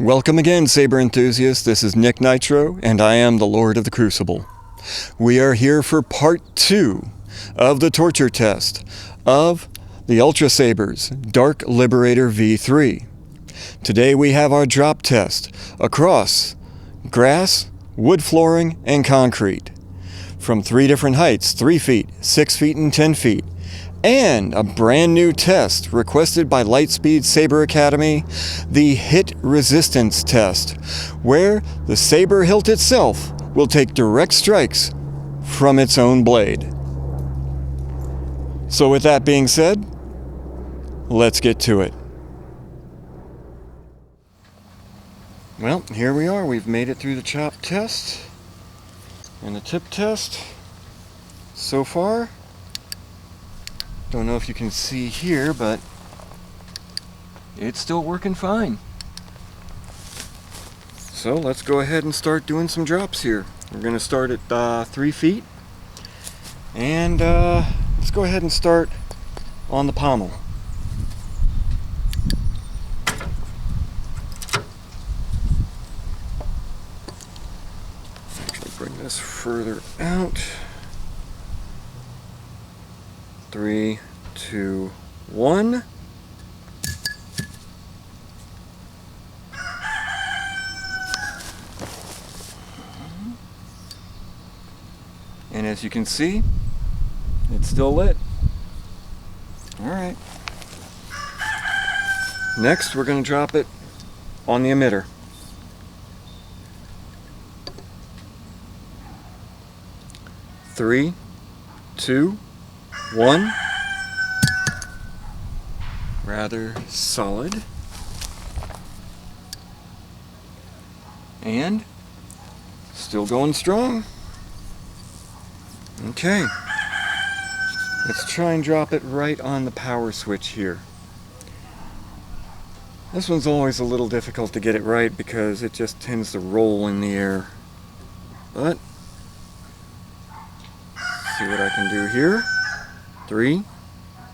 Welcome again, Saber enthusiasts. This is Nick Nitro, and I am the Lord of the Crucible. We are here for part 2 of the torture test of the Ultrasabers Dark Liberator V3. Today we have our drop test across grass, wood flooring, and concrete from 3 different heights, 3 feet, 6 feet, and 10 feet. And a brand new test requested by Lightspeed Saber Academy, the hit resistance test, where the saber hilt itself will take direct strikes from its own blade. So with that being said, let's get to it. Well, here we are. We've made it through the chop test and the tip test so far. Don't know if you can see here, but it's still working fine. So let's go ahead and start doing some drops here. We're going to start at 3 feet. And let's go ahead and start on the pommel. Actually bring this further out. 3, 2, 1. And as you can see, it's still lit. Alright. Next, we're going to drop it on the emitter. 3, 2, 1. Rather solid. And still going strong. Okay. Let's try and drop it right on the power switch here. This one's always a little difficult to get it right because it just tends to roll in the air. But see what I can do here. 3,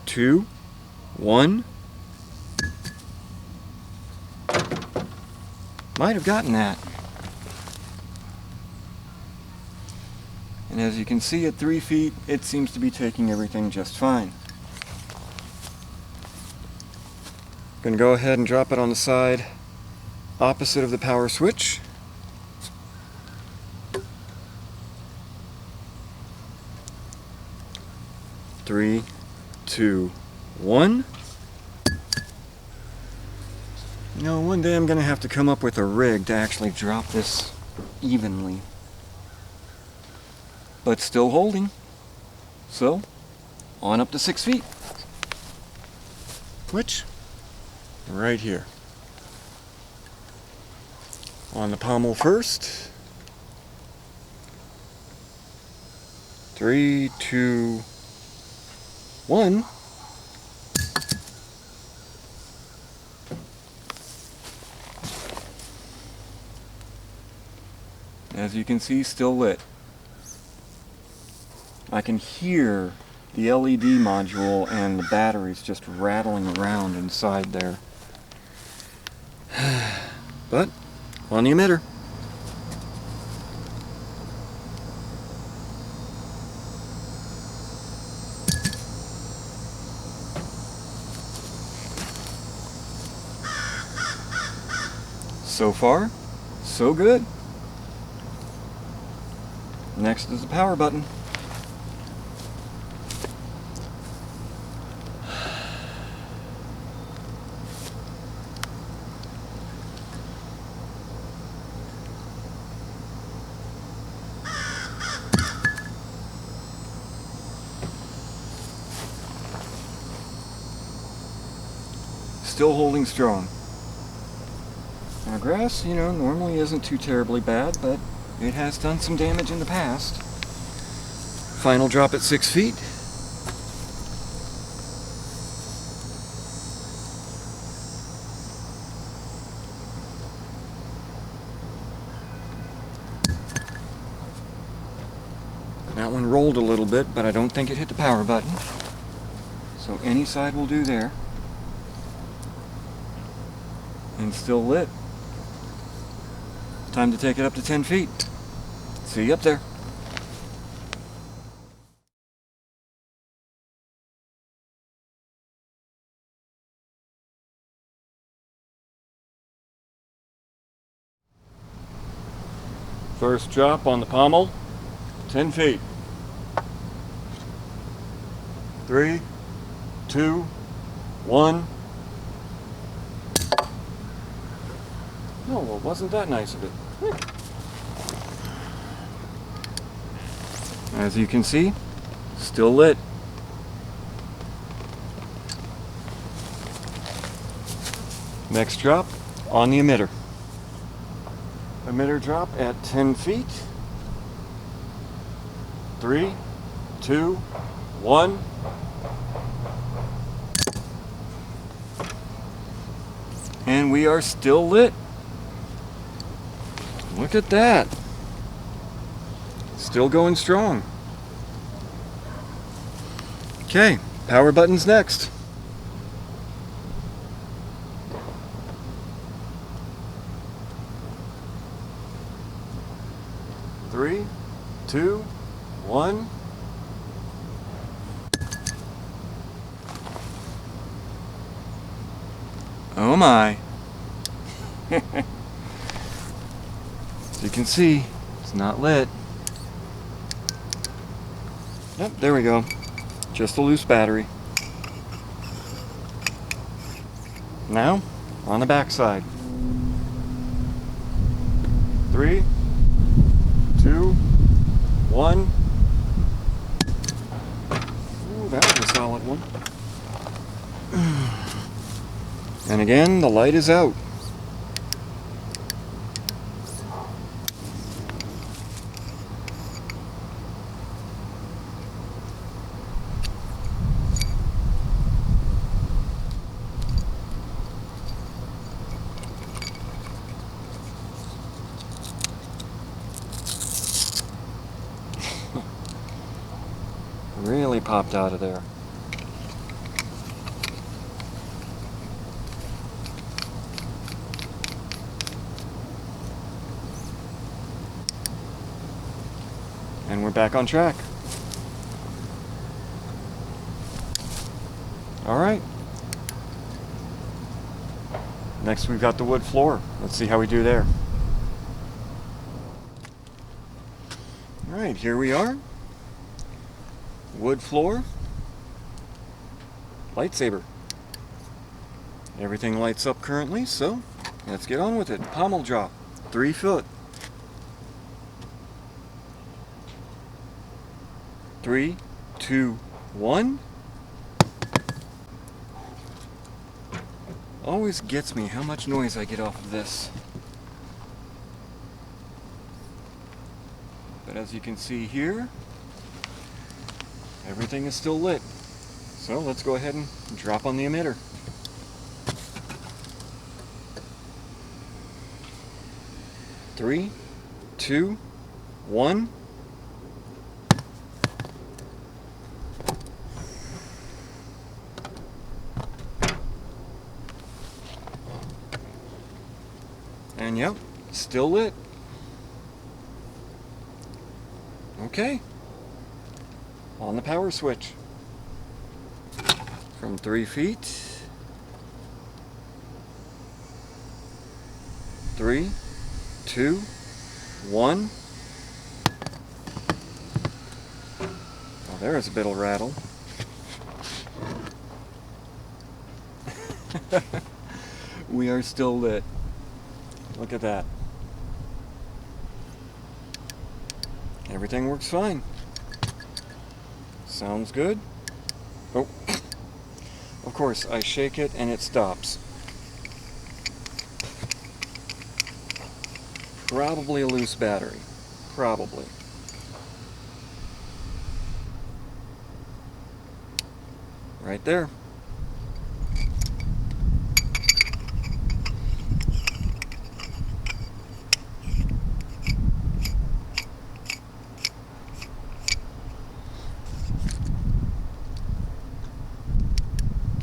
2, 1. Might have gotten that. And as you can see at 3 feet, it seems to be taking everything just fine. Gonna go ahead and drop it on the side opposite of the power switch. 3, 2, 1. You know, one day I'm going to have to come up with a rig to actually drop this evenly. But still holding. So, on up to 6 feet. Which, right here. On the pommel first. 3, 2, 1. As you can see, still lit. I can hear the LED module and the batteries just rattling around inside there. But on the emitter. So far, so good. Next is the power button. Still holding strong. Now grass, you know, normally isn't too terribly bad, but it has done some damage in the past. Final drop at 6 feet. That one rolled a little bit, but I don't think it hit the power button. So any side will do there. And still lit. Time to take it up to 10 feet. See you up there. First drop on the pommel, 10 feet. 3, 2, 1. Oh, well, wasn't that nice of it? As you can see, still lit. Next drop on the emitter. Emitter drop at 10 feet. 3, 2, 1. And we are still lit. Look at that. Still going strong. Okay, power button's next. Three, 2, 1. Oh my. As you can see, it's not lit. Yep, there we go. Just a loose battery. Now, on the back side. 3, 2, 1. Ooh, that was a solid one. And again, the light is out. Really popped out of there. And we're back on track. All right. Next we've got the wood floor. Let's see how we do there. All right, here we are. Wood floor. Lightsaber. Everything lights up currently, so let's get on with it. Pommel drop. 3 foot. 3, 2, 1. Always gets me how much noise I get off of this. But as you can see here, everything is still lit. So let's go ahead and drop on the emitter. Three, 2, 1. And yep, still lit. Okay. On the power switch. From 3 feet. 3, 2, 1. Oh, there's a bit of rattle. We are still lit. Look at that. Everything works fine. Sounds good. Oh, of course, I shake it and it stops. Probably a loose battery. Probably. Right there.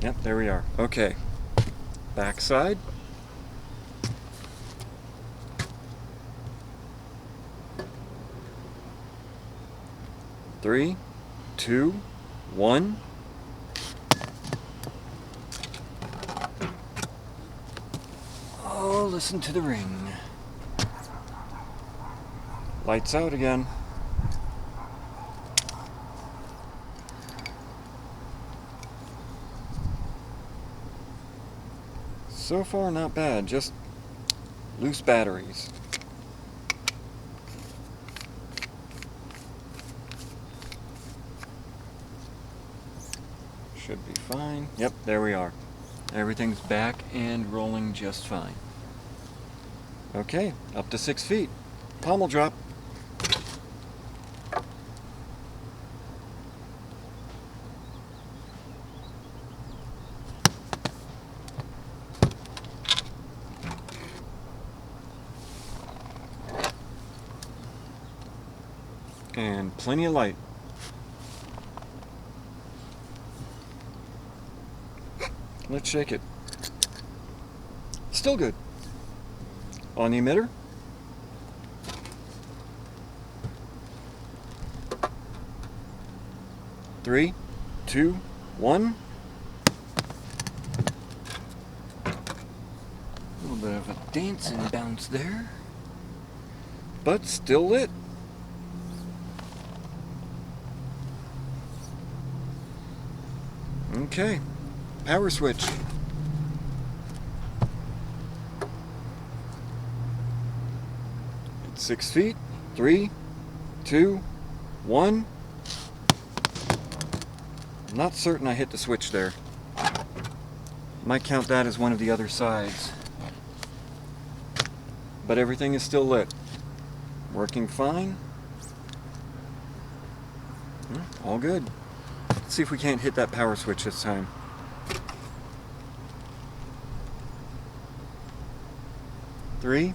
Yep, there we are. Okay. Back side. 3, 2, 1. Oh, listen to the ring. Lights out again. So far, not bad, just loose batteries. Should be fine. Yep, there we are. Everything's back and rolling just fine. Okay, up to 6 feet. Pommel drop. And plenty of light. Let's shake it. Still good. On the emitter. Three, two, one. A little bit of a dancing bounce there, but still lit. Okay, power switch. It's 6 feet. 3, 2, 1. I'm not certain I hit the switch there. Might count that as one of the other sides. But everything is still lit. Working fine. All good. Let's see if we can't hit that power switch this time. Three,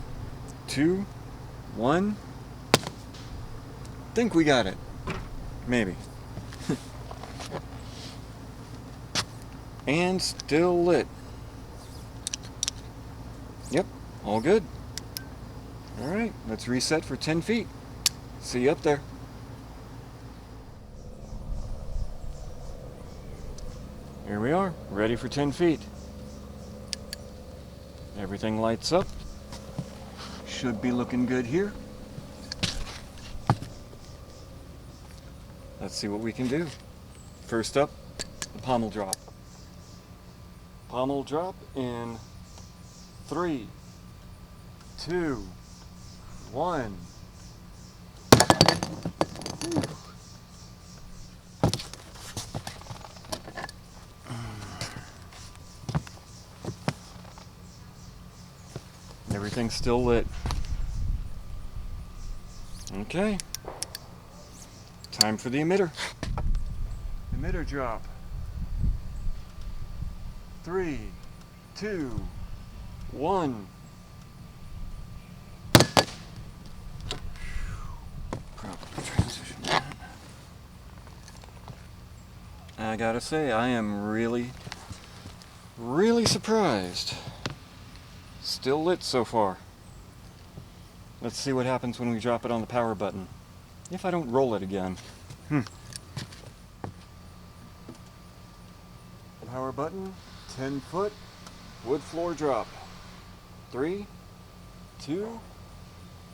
two, one. Think we got it. Maybe. And still lit. Yep, all good. Alright, let's reset for 10 feet. See you up there. Here we are, ready for 10 feet. Everything lights up. Should be looking good here. Let's see what we can do. First up, the pommel drop. Pommel drop in 3, 2, 1. Everything's still lit. Okay. Time for the emitter. Emitter drop. 3, 2, 1. Proper transition. I gotta say, I am really surprised. Still lit so far. Let's see what happens when we drop it on the power button. If I don't roll it again. Power button, 10 foot, wood floor drop. 3, 2,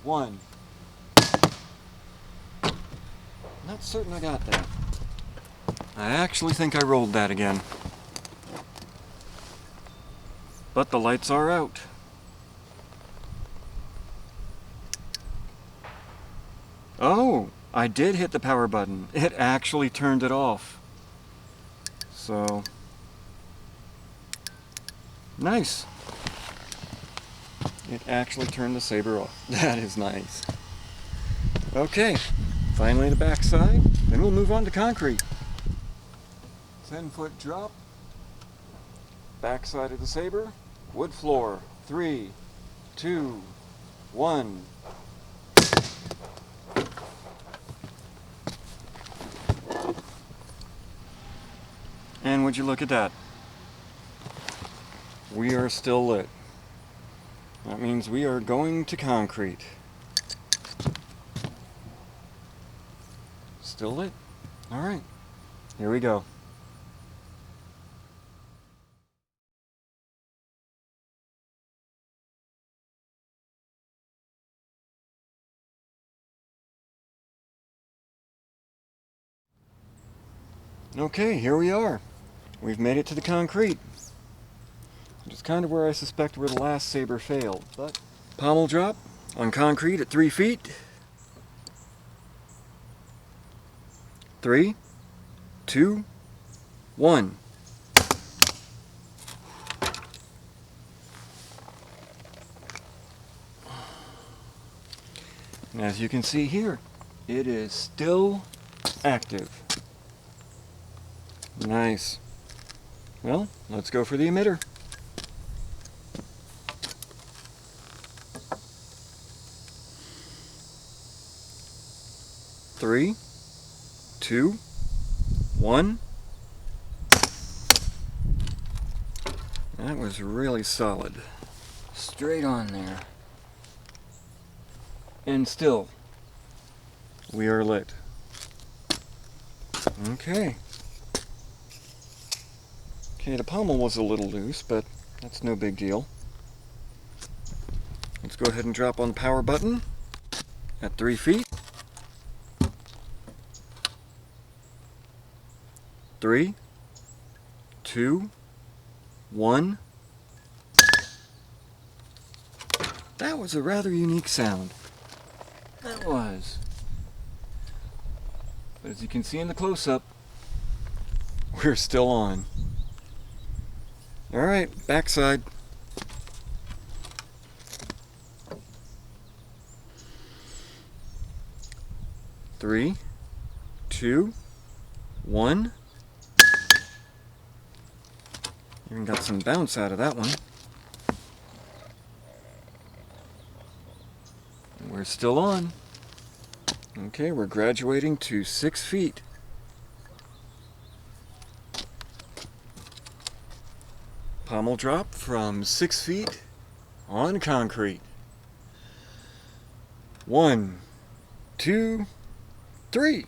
1. Not certain I got that. I actually think I rolled that again. But the lights are out. Oh, I did hit the power button. It actually turned it off. So, nice. It actually turned the Saber off. That is nice. Okay, finally the back side. Then we'll move on to concrete. 10-foot drop. Back side of the Saber. Wood floor. 3, 2, 1. And would you look at that? We are still lit. That means we are going to concrete. Still lit. All right, here we go. Okay, here we are. We've made it to the concrete. Which is kind of where I suspect where the last saber failed, but pommel drop on concrete at 3 feet. 3, 2, 1. And as you can see here, it is still active. Nice. Well, let's go for the emitter. Three, 2, 1. That was really solid. Straight on there. And still, we are lit. Okay. Okay, the pommel was a little loose, but that's no big deal. Let's go ahead and drop on the power button at 3 feet. 3, 2, 1. That was a rather unique sound. That was. But as you can see in the close-up, we're still on. Alright, backside. Three, 2, 1. Even got some bounce out of that one. And we're still on. Okay, we're graduating to 6 feet. Pommel drop from 6 feet on concrete. 1, 2, 3.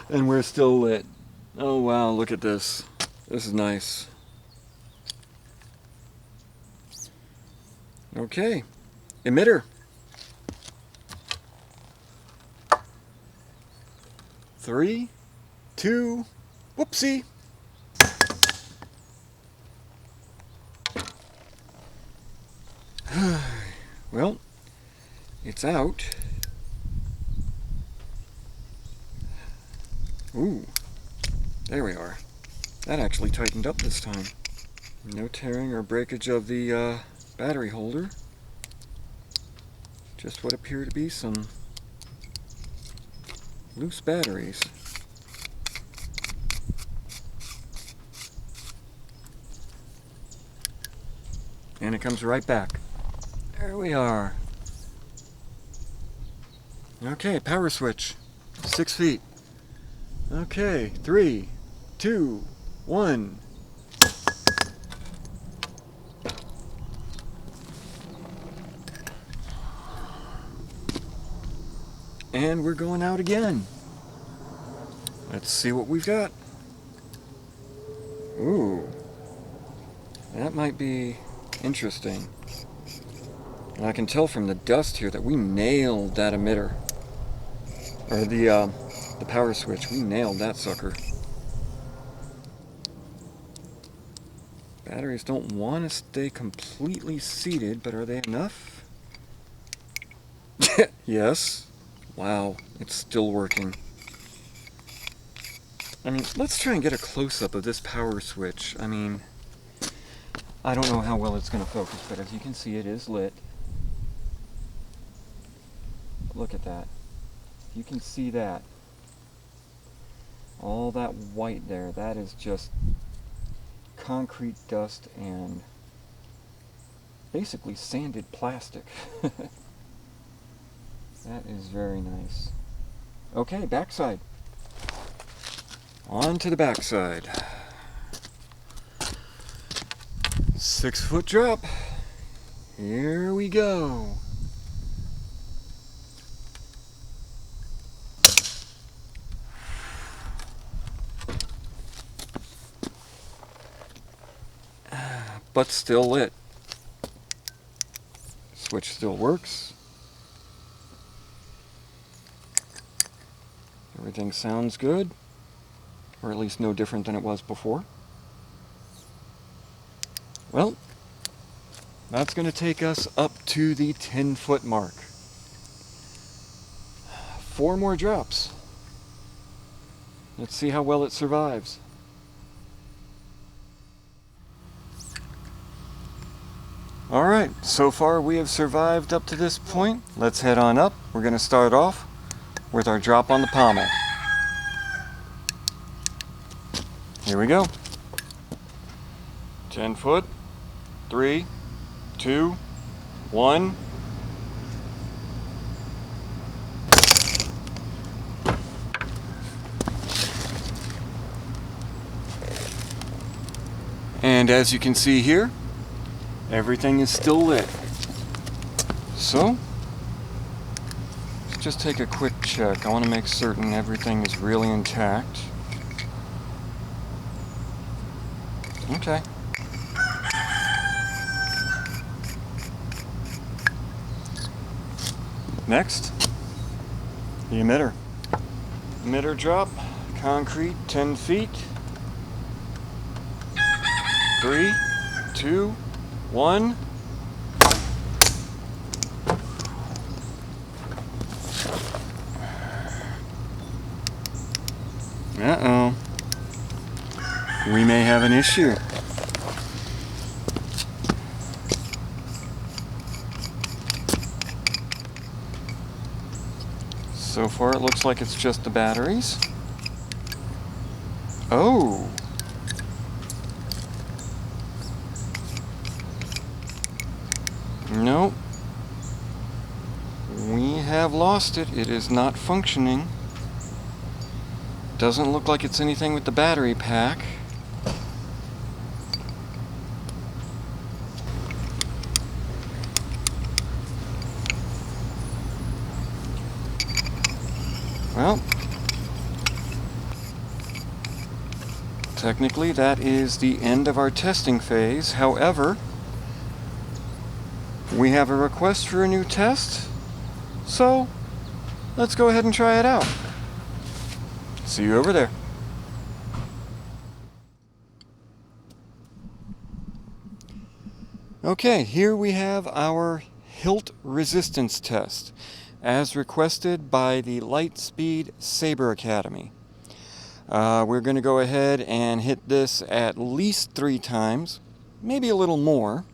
And we're still lit. Oh wow, look at this. This is nice. Okay, emitter. 3, 2, whoopsie. Well, it's out. Ooh, there we are. That actually tightened up this time. No tearing or breakage of the battery holder. Just what appear to be some loose batteries. And it comes right back. There we are. Okay, power switch. 6 feet. Okay, 3, 2, 1. And we're going out again. Let's see what we've got. Ooh. That might be interesting. And I can tell from the dust here that we nailed that emitter. Or the power switch. We nailed that sucker. Batteries don't want to stay completely seated, but are they enough? Yes. Wow, it's still working. I mean, let's try and get a close-up of this power switch. I mean, I don't know how well it's going to focus, but as you can see, it is lit. Look at that. You can see that. All that white there, that is just concrete dust and basically sanded plastic. That is very nice. Okay, backside. On to the backside. 6-foot drop. Here we go. But still lit. Switch still works. Everything sounds good, or at least no different than it was before. Well, that's going to take us up to the 10-foot mark. 4 more drops. Let's see how well it survives. Alright, so far we have survived up to this point. Let's head on up. We're going to start off with our drop on the pommel. Here we go. 10 foot. 3, 2, 1. And as you can see here, everything is still lit. So, let's just take a quick check. I want to make certain everything is really intact. Okay. Next, the emitter. Emitter drop, concrete, 10 feet. 3, 2, 1. Uh-oh. We may have an issue. So far it looks like it's just the batteries. Oh! Nope. We have lost it. It is not functioning. Doesn't look like it's anything with the battery pack. Well, technically that is the end of our testing phase. However, we have a request for a new test, so let's go ahead and try it out. See you over there. Okay, here we have our hilt resistance test, as requested by the Lightspeed Saber Academy. We're going to go ahead and hit this at least 3 times, maybe a little more.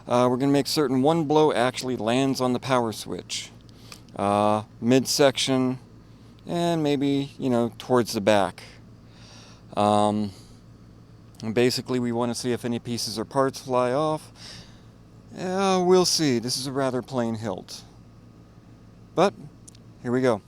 We're going to make certain one blow actually lands on the power switch, midsection, and maybe, towards the back. And basically we want to see if any pieces or parts fly off. We'll see. This is a rather plain hilt. But, here we go.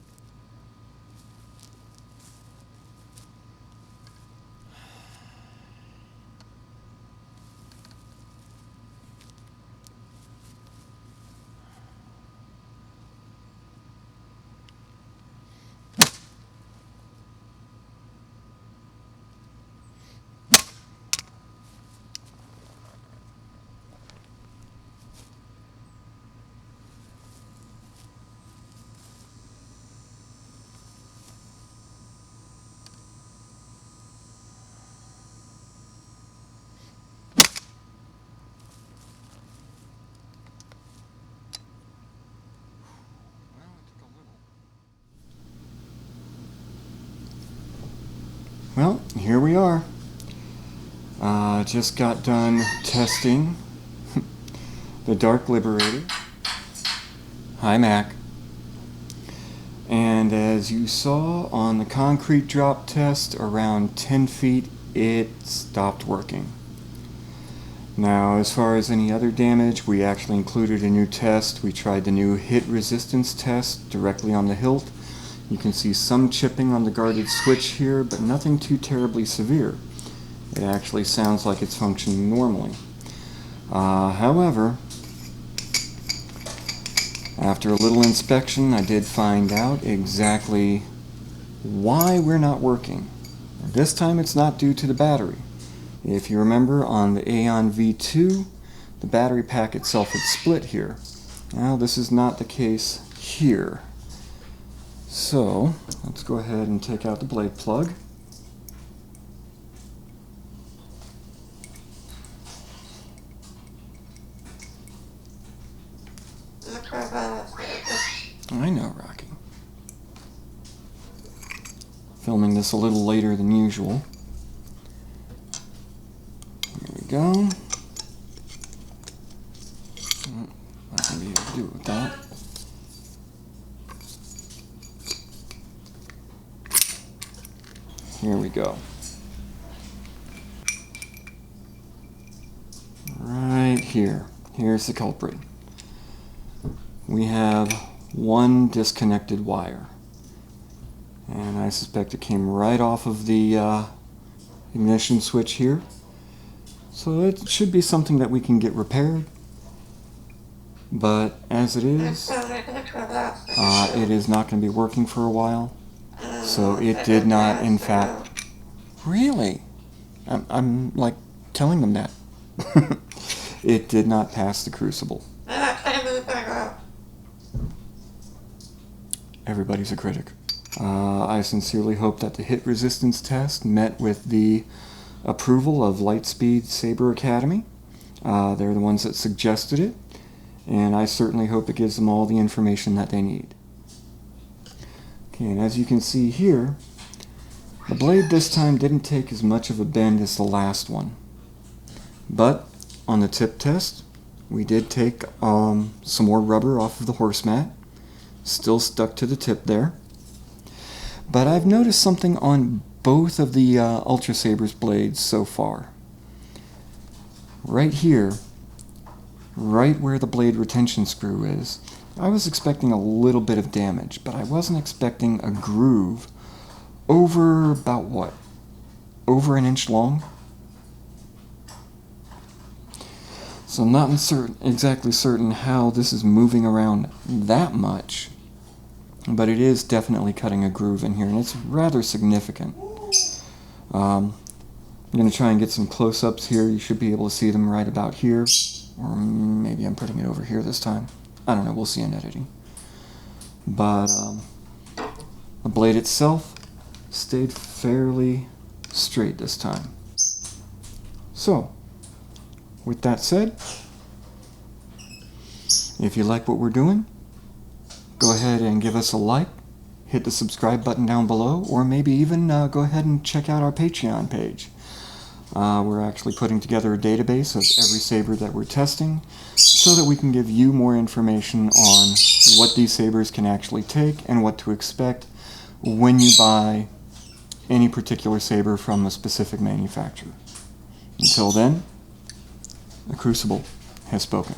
Well, here we are. Just got done testing the Dark Liberator. Hi, Mac. And as you saw on the concrete drop test, around 10 feet, it stopped working. Now, as far as any other damage, we actually included a new test. We tried the new hit resistance test directly on the hilt. You can see some chipping on the guarded switch here, but nothing too terribly severe. It actually sounds like it's functioning normally. However, after a little inspection, I did find out exactly why we're not working. This time it's not due to the battery. If you remember, on the Aeon V2, the battery pack itself had split here. Now this is not the case here. So let's go ahead and take out the blade plug. I know, Rocky. Filming this a little later than usual. Here we go. Not gonna be able to do it with that. Here we go. Right here. Here's the culprit. We have one disconnected wire. And I suspect it came right off of the ignition switch here. So it should be something that we can get repaired. But as it is not going to be working for a while. So it did not, in fact... Really? I'm like telling them that. It did not pass the Crucible. Everybody's a critic. I sincerely hope that the hit resistance test met with the approval of Lightspeed Saber Academy. They're the ones that suggested it, and I certainly hope it gives them all the information that they need. Okay, and as you can see here, the blade this time didn't take as much of a bend as the last one. But on the tip test, we did take some more rubber off of the horse mat. Still stuck to the tip there. But I've noticed something on both of the Ultrasabers blades so far. Right here, right where the blade retention screw is, I was expecting a little bit of damage, but I wasn't expecting a groove over about what? Over an inch long? So I'm not exactly certain how this is moving around that much, but it is definitely cutting a groove in here, and it's rather significant. I'm going to try and get some close-ups here. You should be able to see them right about here, or maybe I'm putting it over here this time. I don't know, we'll see in editing. But the blade itself stayed fairly straight this time. So, with that said, if you like what we're doing, go ahead and give us a like, hit the subscribe button down below, or maybe even go ahead and check out our Patreon page. We're actually putting together a database of every saber that we're testing so that we can give you more information on what these sabers can actually take and what to expect when you buy any particular saber from a specific manufacturer. Until then, the Crucible has spoken.